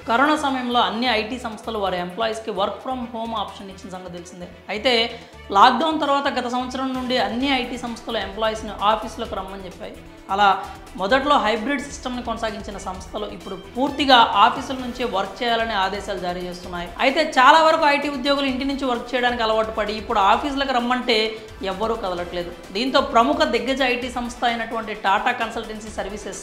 Corona సమయంలో అన్ని IT సంస్థలు వారి ఎంప్లాయీస్కి వర్క్ ఫ్రమ్ హోమ్ ఆప్షన్ ఇచ్చిన సంగతి తెలిసిందే. అయితే లాక్డౌన్ తర్వాత గత సంవత్సరం నుండి అన్ని ఐటీ సంస్థలు ఎంప్లాయీస్ని ఆఫీసులకు రమ్మని చెప్పాయి. అలా మొదట్లో హైబ్రిడ్ సిస్టమ్ని కొనసాగించిన సంస్థలు ఇప్పుడు పూర్తిగా ఆఫీసుల నుంచే వర్క్ చేయాలనే ఆదేశాలు జారీ చేస్తున్నాయి. అయితే చాలా వరకు ఐటీ ఉద్యోగులు ఇంటి నుంచి వర్క్ చేయడానికి అలవాటు పడి ఇప్పుడు ఆఫీసులకు రమ్మంటే ఎవ్వరూ కదలట్లేదు. దీంతో ప్రముఖ దిగ్గజ ఐటీ సంస్థ అయినటువంటి టాటా కన్సల్టెన్సీ సర్వీసెస్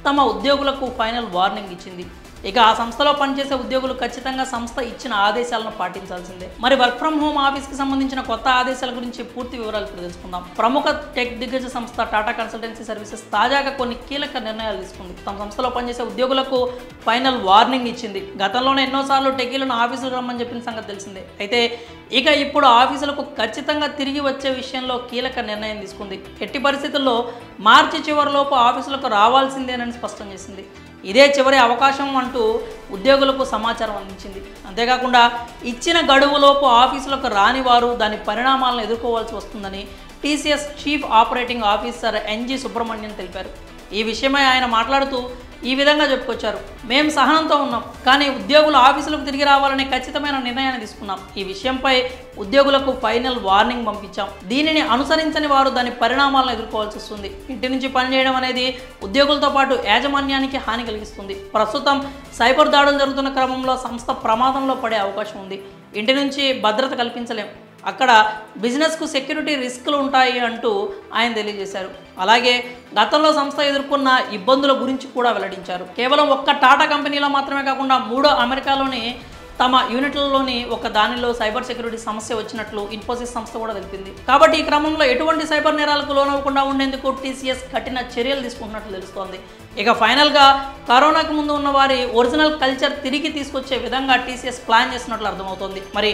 తమ ఉద్యోగులకు ఫైనల్ వార్నింగ్ ఇచ్చింది. ఇక ఆ సంస్థలో పనిచేసే ఉద్యోగులు ఖచ్చితంగా సంస్థ ఇచ్చిన ఆదేశాలను పాటించాల్సిందే. మరి వర్క్ ఫ్రమ్ హోమ్ ఆఫీస్కి సంబంధించిన కొత్త ఆదేశాల గురించి పూర్తి వివరాలు ఇప్పుడు తెలుసుకుందాం. ప్రముఖ టెక్ దిగ్గజ సంస్థ టాటా కన్సల్టెన్సీ సర్వీసెస్ తాజాగా కొన్ని కీలక నిర్ణయాలు తీసుకుంది. తమ సంస్థలో పనిచేసే ఉద్యోగులకు ఫైనల్ వార్నింగ్ ఇచ్చింది. గతంలోనే ఎన్నోసార్లు టెకీలను ఆఫీసులకు రమ్మని చెప్పిన సంగతి తెలిసిందే. అయితే ఇక ఇప్పుడు ఆఫీసులకు ఖచ్చితంగా తిరిగి వచ్చే విషయంలో కీలక నిర్ణయం తీసుకుంది. ఎట్టి పరిస్థితుల్లో మార్చి చివరిలోపు ఆఫీసులకు రావాల్సిందేనని స్పష్టం చేసింది. ఇదే చివరి అవకాశం అంటూ ఉద్యోగులకు సమాచారం అందించింది. అంతేకాకుండా ఇచ్చిన గడువులోపు ఆఫీసులకు రాని వారు దాని పరిణామాలను ఎదుర్కోవాల్సి వస్తుందని TCS chief operating officer N G Subrahmanyan తెలిపారు. ఈ విషయమై ఆయన మాట్లాడుతూ ఈ విధంగా చెప్పుకొచ్చారు. మేము సహనంతో ఉన్నాం, కానీ ఉద్యోగులు ఆఫీసులకు తిరిగి రావాలనే ఖచ్చితమైన నిర్ణయాన్ని తీసుకున్నాం. ఈ విషయంపై ఉద్యోగులకు ఫైనల్ వార్నింగ్ పంపించాం. దీనిని అనుసరించని వారు దాని పరిణామాలను ఎదుర్కోవాల్సి వస్తుంది. ఇంటి నుంచి పనిచేయడం అనేది ఉద్యోగులతో పాటు యాజమాన్యానికి హాని కలిగిస్తుంది. ప్రస్తుతం సైబర్ దాడులు జరుగుతున్న క్రమంలో సంస్థ ప్రమాదంలో పడే అవకాశం ఉంది. ఇంటి నుంచి భద్రత కల్పించలేం, అక్కడ బిజినెస్కు సెక్యూరిటీ రిస్కులు ఉంటాయి అంటూ ఆయన తెలియజేశారు. అలాగే గతంలో సంస్థ ఎదుర్కొన్న ఇబ్బందుల గురించి కూడా వెల్లడించారు. కేవలం ఒక్క టాటా కంపెనీలో మాత్రమే కాకుండా మూడో అమెరికాలోని తమ యూనిట్లలోని ఒక దానిలో సైబర్ సెక్యూరిటీ సమస్య వచ్చినట్లు ఇన్ఫోసిస్ సంస్థ కూడా తెలిపింది. కాబట్టి ఈ క్రమంలో ఎటువంటి సైబర్ నేరాలకు లోనవ్వకుండా ఉండేందుకు టీసీఎస్ కఠిన చర్యలు తీసుకుంటున్నట్లు తెలుస్తోంది. ఇక ఫైనల్గా కరోనాకు ముందు ఉన్న వారి ఒరిజినల్ కల్చర్ తిరిగి తీసుకొచ్చే విధంగా టీసీఎస్ ప్లాన్ చేస్తున్నట్లు అర్థమవుతోంది. మరి